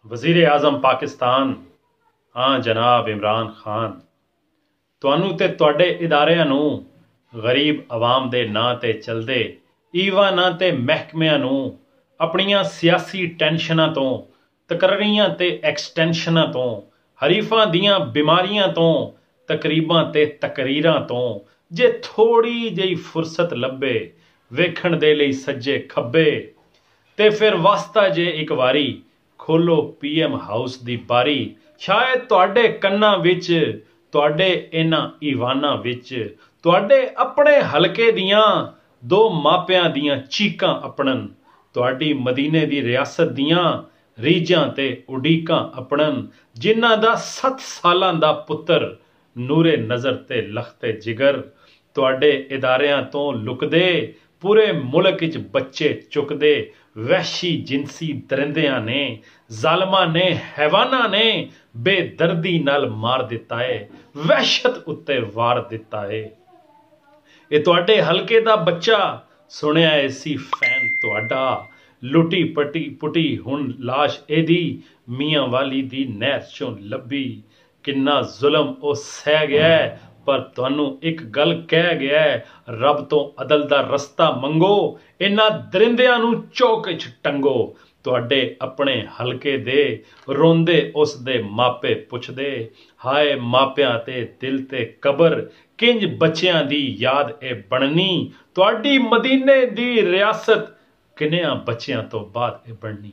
वज़ीर आज़म पाकिस्तान हाँ जनाब इमरान खान ਤੁਹਾਨੂੰ ਤੇ ਤੁਹਾਡੇ ਇਦਾਰਿਆਂ ਨੂੰ ਗਰੀਬ ਆਵਾਮ ਦੇ ਨਾਂ ਤੇ ਚਲਦੇ ਈਵਾਨਾਂ ਤੇ ਮਹਿਕਮਿਆਂ ਨੂੰ ਆਪਣੀਆਂ ਸਿਆਸੀ ਟੈਨਸ਼ਨਾਂ ਤੋਂ ਤਕਰਰੀਆਂ ਤੇ ਐਕਸਟੈਂਸ਼ਨਾਂ ਤੋਂ ਹਰੀਫਾਂ ਦੀਆਂ ਬਿਮਾਰੀਆਂ ਤੋਂ ਤਕਰੀਬਾਂ ਤੇ ਤਕਰੀਰਾਂ ਤੋਂ ਜੇ ਥੋੜੀ ਜਿਹੀ ਫੁਰਸਤ ਲੱਭੇ ਵੇਖਣ ਦੇ ਲਈ ਸੱਜੇ ਖੱਬੇ ਤੇ ਫਿਰ ਵਾਸਤਾ ਜੇ ਇੱਕ ਵਾਰੀ ਖੋਲੋ PM ਹਾਊਸ ਦੀ ਬਾਰੀ ਸ਼ਾਇਦ ਤੁਹਾਡੇ ਕੰਨਾਂ ਵਿੱਚ ਤੁਹਾਡੇ ਇਹਨਾਂ ਈਵਾਨਾਂ ਵਿੱਚ ਤੁਹਾਡੇ ਆਪਣੇ ਹਲਕੇ ਦੀਆਂ ਦੋ ਮਾਪਿਆਂ ਦੀਆਂ ਚੀਕਾਂ ਆਪਣਨ ਤੁਹਾਡੀ ਮਦੀਨੇ ਦੀ ਰਿਆਸਤ ਦੀਆਂ ਰੀਝਾਂ ਤੇ ਉਡੀਕਾਂ ਆਪਣਨ ਜਿਨ੍ਹਾਂ ਦਾ 7 ਸਾਲਾਂ ਦਾ ਪੁੱਤਰ ਨੂਰੇ ਨਜ਼ਰ ਤੇ ਲਖਤੇ ਜਿਗਰ ਤੁਹਾਡੇ ਇਦਾਰਿਆਂ ਤੋਂ ਲੁਕਦੇ ਪੂਰੇ ਮੁਲਕ ਵਿੱਚ ਬੱਚੇ ਚੁੱਕਦੇ ਵਹਿਸ਼ੀ ਜਿਨਸੀ ਦਰਿੰਦਿਆਂ ਨੇ ਜ਼ਾਲਮਾਂ ਨੇ ਹੈਵਾਨਾਂ ਨੇ ਬੇਦਰਦੀ ਨਾਲ ਮਾਰ ਦਿੱਤਾ ਏ ਵਹਿਸ਼ਤ ਉੱਤੇ ਵਾਰ ਦਿੱਤਾ ਏ ਇਹ ਤੁਹਾਡੇ ਹਲਕੇ ਦਾ ਬੱਚਾ ਸੁਣਿਆ ਏ ਸੀ ਫੈਨ ਤੁਹਾਡਾ ਲੁੱਟੀ ਪੁੱਟੀ ਹੁਣ ਲਾਸ਼ ਇਹਦੀ ਮੀਆਂ ਵਾਲੀ ਦੀ ਨਹਿਰ ਚੋਂ ਲੱਭੀ ਕਿੰਨਾ ਜ਼ੁਲਮ ਉਹ ਸਹਿ ਗਿਆ ਪਰ ਤੁਹਾਨੂੰ ਇੱਕ ਗੱਲ ਕਹਿ ਗਿਆ ਰੱਬ ਤੋਂ ਅਦਲ ਦਾ ਰਸਤਾ ਮੰਗੋ ਇਹਨਾਂ ਦਰਿੰਦਿਆਂ ਨੂੰ ਚੌਕ 'ਚ ਟੰਗੋ ਤੁਹਾਡੇ ਆਪਣੇ ਹਲਕੇ ਦੇ ਰੋਂਦੇ ਉਸ ਦੇ ਮਾਪੇ ਪੁੱਛਦੇ ਹਾਏ ਮਾਪਿਆਂ ਤੇ ਦਿਲ ਤੇ ਕਬਰ ਕਿੰਜ ਬੱਚਿਆਂ ਦੀ ਯਾਦ ਇਹ ਬਣਨੀ ਤੁਹਾਡੀ ਮਦੀਨੇ ਦੀ ਰਿਆਸਤ ਕਿੰਨਿਆਂ ਬੱਚਿਆਂ ਤੋਂ ਬਾਅਦ ਇਹ ਬਣਨੀ